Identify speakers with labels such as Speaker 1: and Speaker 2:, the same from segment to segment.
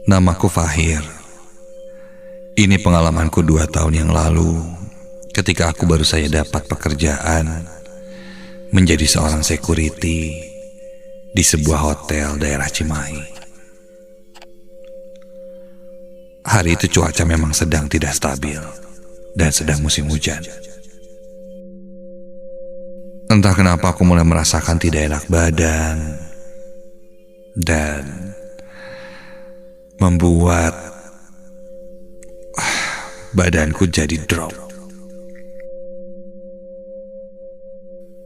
Speaker 1: Namaku Fahir. Ini pengalamanku 2 tahun yang lalu ketika aku baru saja dapat pekerjaan menjadi seorang security di sebuah hotel daerah Cimahi. Hari itu cuaca memang sedang tidak stabil dan sedang musim hujan. Entah kenapa aku mulai merasakan tidak enak badan dan membuat badanku jadi drop.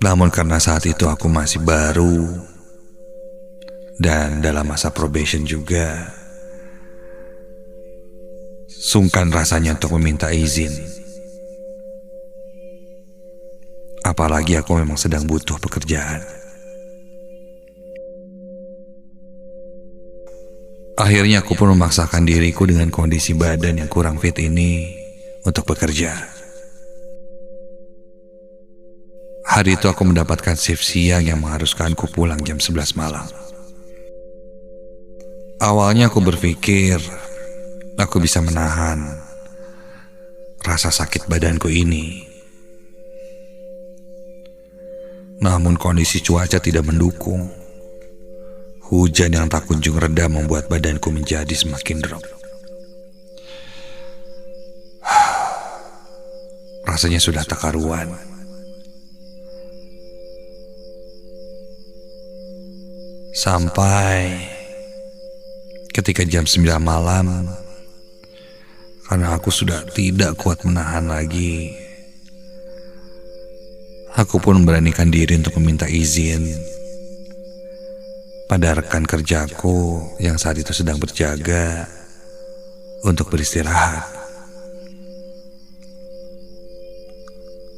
Speaker 1: Namun karena saat itu aku masih baru dan dalam masa probation juga, sungkan rasanya untuk meminta izin. Apalagi aku memang sedang butuh pekerjaan. Akhirnya aku pun memaksakan diriku dengan kondisi badan yang kurang fit ini untuk bekerja. Hari itu aku mendapatkan shift siang yang mengharuskanku pulang jam 11 malam. Awalnya aku berpikir aku bisa menahan rasa sakit badanku ini. Namun kondisi cuaca tidak mendukung. Hujan yang tak kunjung reda membuat badanku menjadi semakin drop. Rasanya sudah tak karuan. Sampai ketika jam 9 malam, karena aku sudah tidak kuat menahan lagi, aku pun memberanikan diri untuk meminta izin pada rekan kerjaku yang saat itu sedang berjaga untuk beristirahat.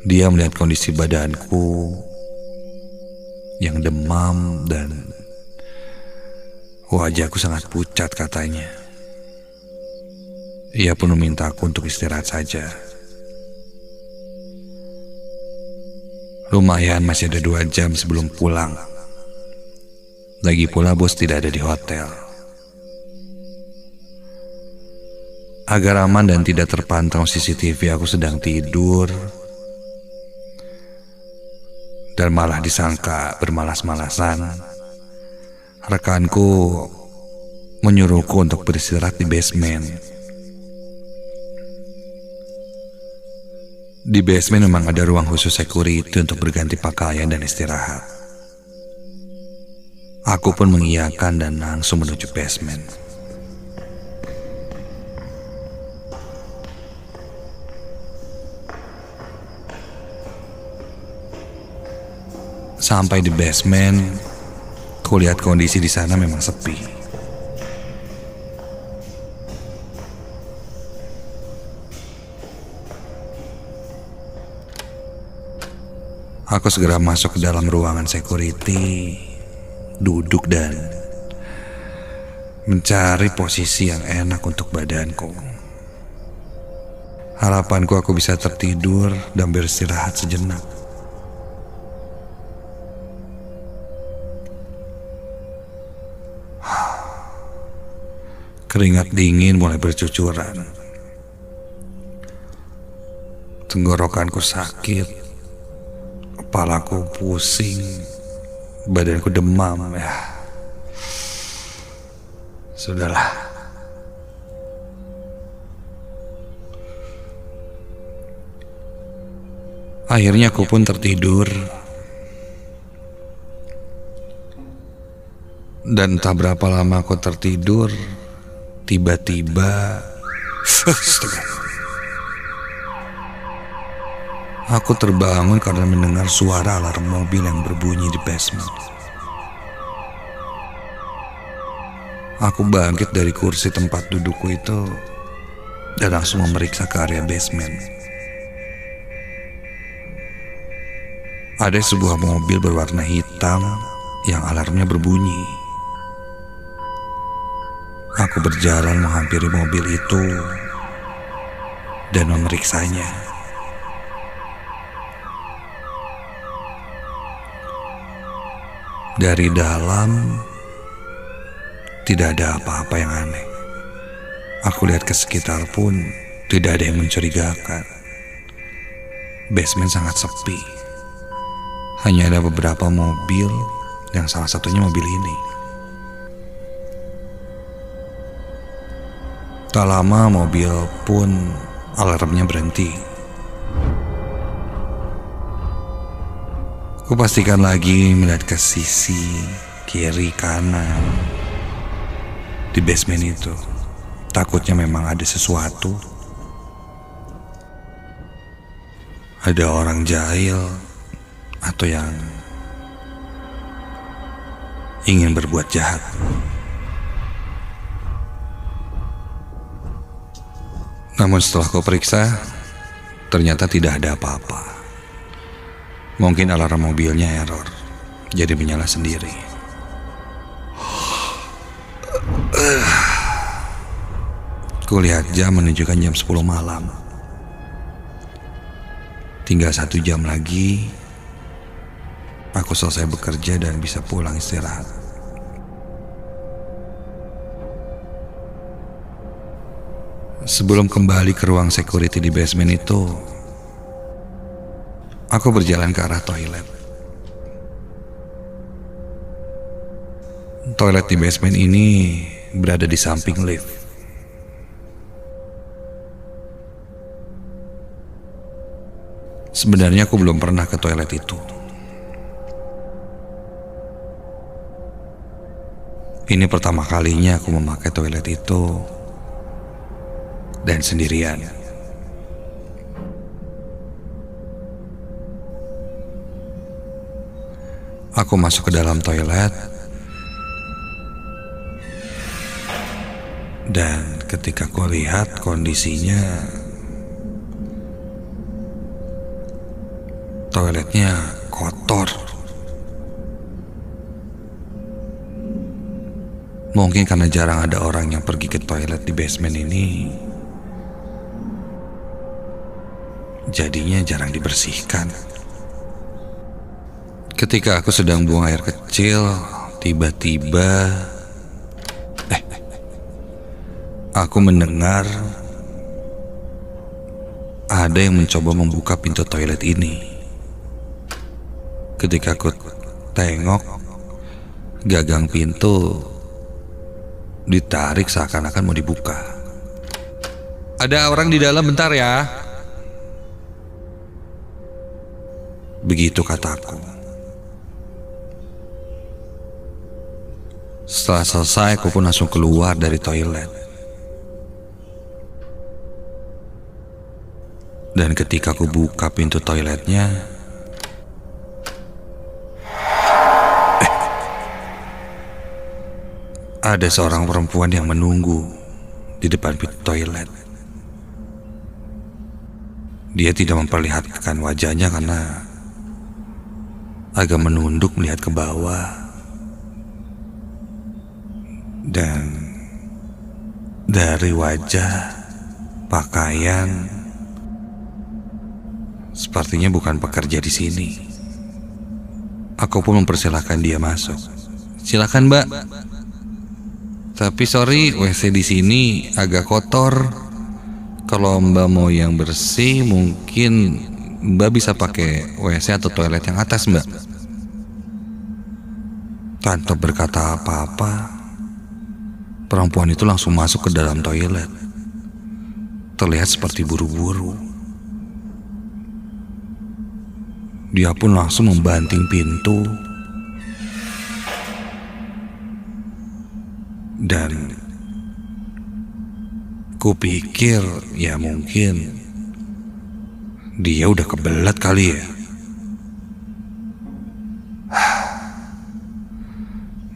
Speaker 1: Dia melihat kondisi badanku yang demam dan wajahku sangat pucat katanya. Ia pun memintaku untuk istirahat saja. Lumayan masih ada 2 jam sebelum pulang. Lagi pula bos tidak ada di hotel. Agar aman dan tidak terpantau CCTV, aku sedang tidur dan malah disangka bermalas-malasan. Rekanku menyuruhku untuk beristirahat di basement. Di basement memang ada ruang khusus security untuk berganti pakaian dan istirahat. Aku pun mengiyakan dan langsung menuju basement. Sampai di basement, kulihat kondisi di sana memang sepi. Aku segera masuk ke dalam ruangan security, duduk dan mencari posisi yang enak untuk badanku. Harapanku aku bisa tertidur dan beristirahat sejenak. Keringat dingin mulai bercucuran. Tenggorokanku sakit, kepalaku pusing, badanku demam. Sudahlah. Akhirnya aku pun tertidur. Dan entah berapa lama aku tertidur, tiba-tiba aku terbangun karena mendengar suara alarm mobil yang berbunyi di basement. Aku bangkit dari kursi tempat dudukku itu dan langsung memeriksa ke area basement. Ada sebuah mobil berwarna hitam yang alarmnya berbunyi. Aku berjalan menghampiri mobil itu dan memeriksanya. Dari dalam tidak ada apa-apa yang aneh. Aku lihat ke sekitar pun tidak ada yang mencurigakan. Basement sangat sepi. Hanya ada beberapa mobil, yang salah satunya mobil ini. Tak lama mobil pun alarmnya berhenti. Kupastikan lagi melihat ke sisi, kiri, kanan. Di basement itu, takutnya memang ada sesuatu. Ada orang jahil atau yang ingin berbuat jahat. Namun setelah ku periksa, ternyata tidak ada apa-apa. Mungkin alarm mobilnya error, jadi menyala sendiri. Kulihat jam menunjukkan jam 10 malam. Tinggal 1 jam lagi, aku selesai bekerja dan bisa pulang istirahat. Sebelum kembali ke ruang security di basement itu, aku berjalan ke arah toilet. Toilet di basement ini berada di samping lift. Sebenarnya aku belum pernah ke toilet itu. Ini pertama kalinya aku memakai toilet itu dan sendirian. Aku masuk ke dalam toilet dan ketika aku lihat kondisinya, toiletnya kotor. Mungkin karena jarang ada orang yang pergi ke toilet di basement ini, jadinya jarang dibersihkan. Ketika aku sedang buang air kecil, tiba-tiba aku mendengar ada yang mencoba membuka pintu toilet ini. Ketika aku tengok, gagang pintu ditarik seakan-akan mau dibuka. Ada orang di dalam, bentar ya. Begitu kataku. Setelah selesai, aku pun langsung keluar dari toilet. Dan ketika aku buka pintu toiletnya, ada seorang perempuan yang menunggu di depan pintu toilet. Dia tidak memperlihatkan wajahnya karena agak menunduk melihat ke bawah. Dan dari wajah, pakaian, sepertinya bukan pekerja di sini. Aku pun mempersilahkan dia masuk. Silakan, Mbak. Tapi sorry, WC di sini agak kotor. Kalau Mbak mau yang bersih, mungkin Mbak bisa pakai WC atau toilet yang atas, Mbak. Tanpa berkata apa-apa, perempuan itu langsung masuk ke dalam toilet. Terlihat seperti buru-buru. Dia pun langsung membanting pintu. Dan kupikir ya mungkin dia udah kebelet kali ya.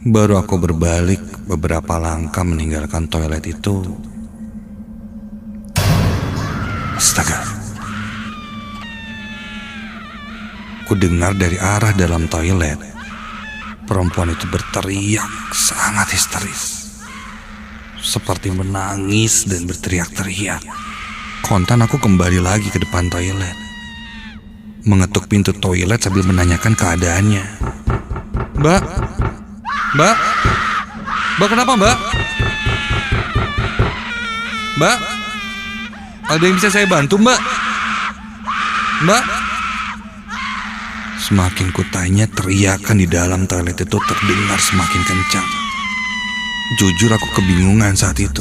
Speaker 1: Baru aku berbalik beberapa langkah meninggalkan toilet itu. Astaga. Ku dengar dari arah dalam toilet, perempuan itu berteriak sangat histeris, seperti menangis dan berteriak-teriak. Kontan aku kembali lagi ke depan toilet, mengetuk pintu toilet sambil menanyakan keadaannya. Mbak, Mbak, Mbak kenapa Mbak? Mbak, ada yang bisa saya bantu, Mbak? Mbak? Semakin kutanya, teriakan di dalam toilet itu terdengar semakin kencang. Jujur aku kebingungan saat itu.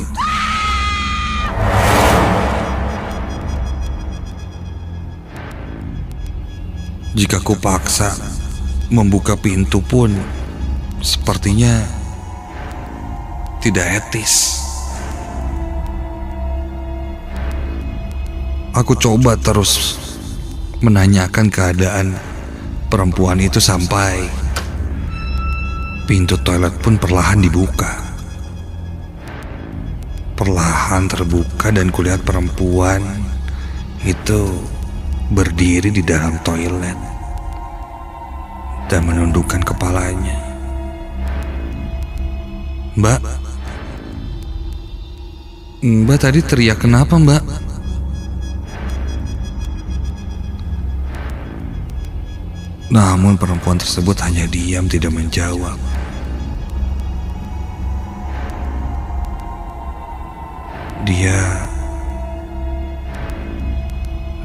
Speaker 1: Jika ku paksa membuka pintu pun sepertinya tidak etis. Aku coba terus menanyakan keadaan perempuan itu sampai pintu toilet pun perlahan dibuka. Perlahan terbuka dan kulihat perempuan itu berdiri di dalam toilet dan menundukkan kepalanya. Mbak? Mbak tadi teriak kenapa, Mbak? Namun perempuan tersebut hanya diam, tidak menjawab.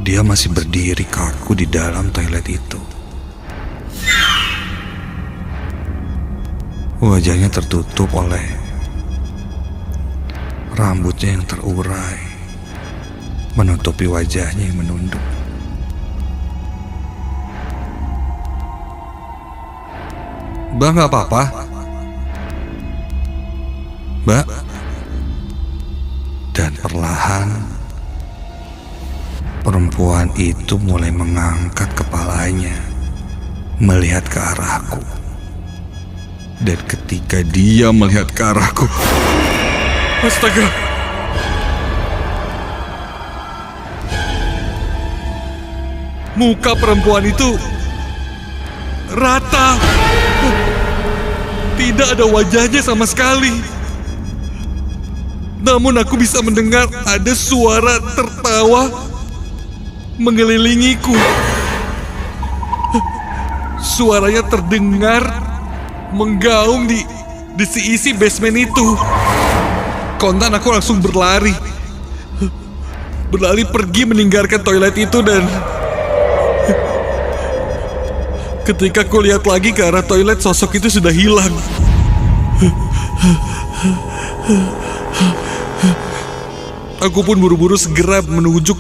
Speaker 1: Dia masih berdiri kaku di dalam toilet itu. Wajahnya tertutup oleh rambutnya yang terurai, menutupi wajahnya yang menunduk. Mbak, nggak apa-apa? Mbak? Dan perlahan perempuan itu mulai mengangkat kepalanya, melihat ke arahku. Dan ketika dia melihat ke arahku, astaga! Muka perempuan itu rata. Tidak ada wajahnya sama sekali. Namun aku bisa mendengar ada suara tertawa mengelilingiku. Suaranya terdengar menggaung di isi basement itu. Kontan aku langsung berlari pergi meninggalkan toilet itu, dan ketika aku lihat lagi ke arah toilet, sosok itu sudah hilang. Aku pun buru-buru segera menuju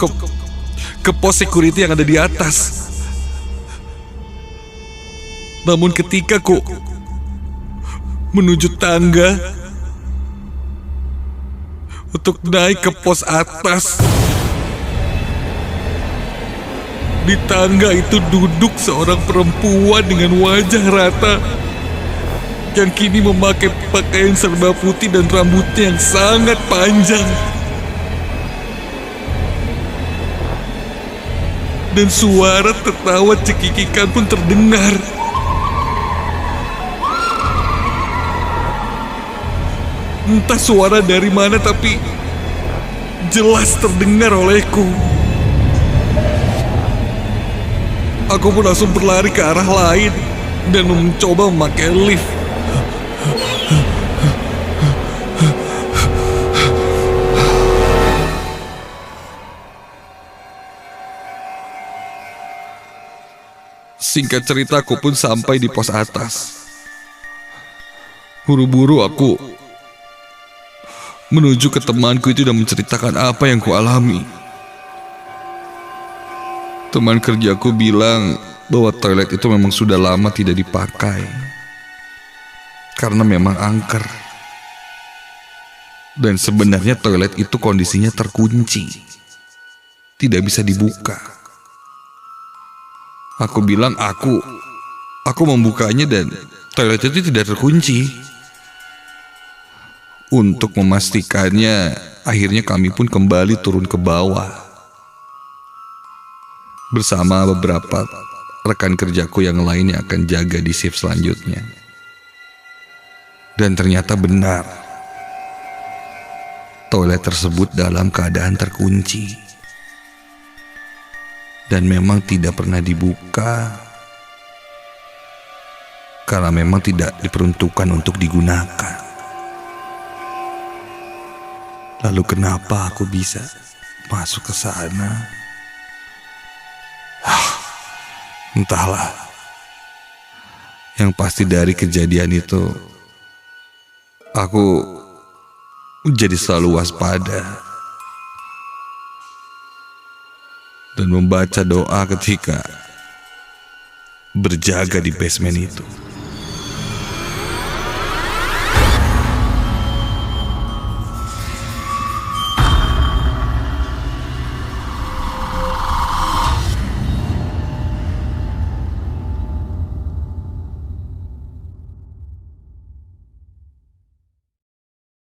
Speaker 1: ke pos security yang ada di atas. Namun ketika aku menuju tangga untuk naik ke pos atas, di tangga itu duduk seorang perempuan dengan wajah rata yang kini memakai pakaian serba putih dan rambutnya yang sangat panjang. Dan suara tertawa cekikikan pun terdengar. Entah suara dari mana, tapi jelas terdengar olehku. Aku pun langsung berlari ke arah lain dan mencoba memakai lift. Singkat cerita, aku pun sampai di pos atas. Buru-buru aku menuju ke temanku itu dan menceritakan apa yang kualami. Teman kerjaku bilang bahwa toilet itu memang sudah lama tidak dipakai karena memang angker. Dan sebenarnya toilet itu kondisinya terkunci, tidak bisa dibuka. Aku bilang aku membukanya dan toilet itu tidak terkunci. Untuk memastikannya, akhirnya kami pun kembali turun ke bawah bersama beberapa rekan kerjaku yang lain yang akan jaga di shift selanjutnya. Dan ternyata benar, toilet tersebut dalam keadaan terkunci dan memang tidak pernah dibuka karena memang tidak diperuntukkan untuk digunakan. Lalu kenapa aku bisa masuk ke sana? Entahlah. Yang pasti dari kejadian itu, aku jadi selalu waspada dan membaca doa ketika berjaga di basement itu.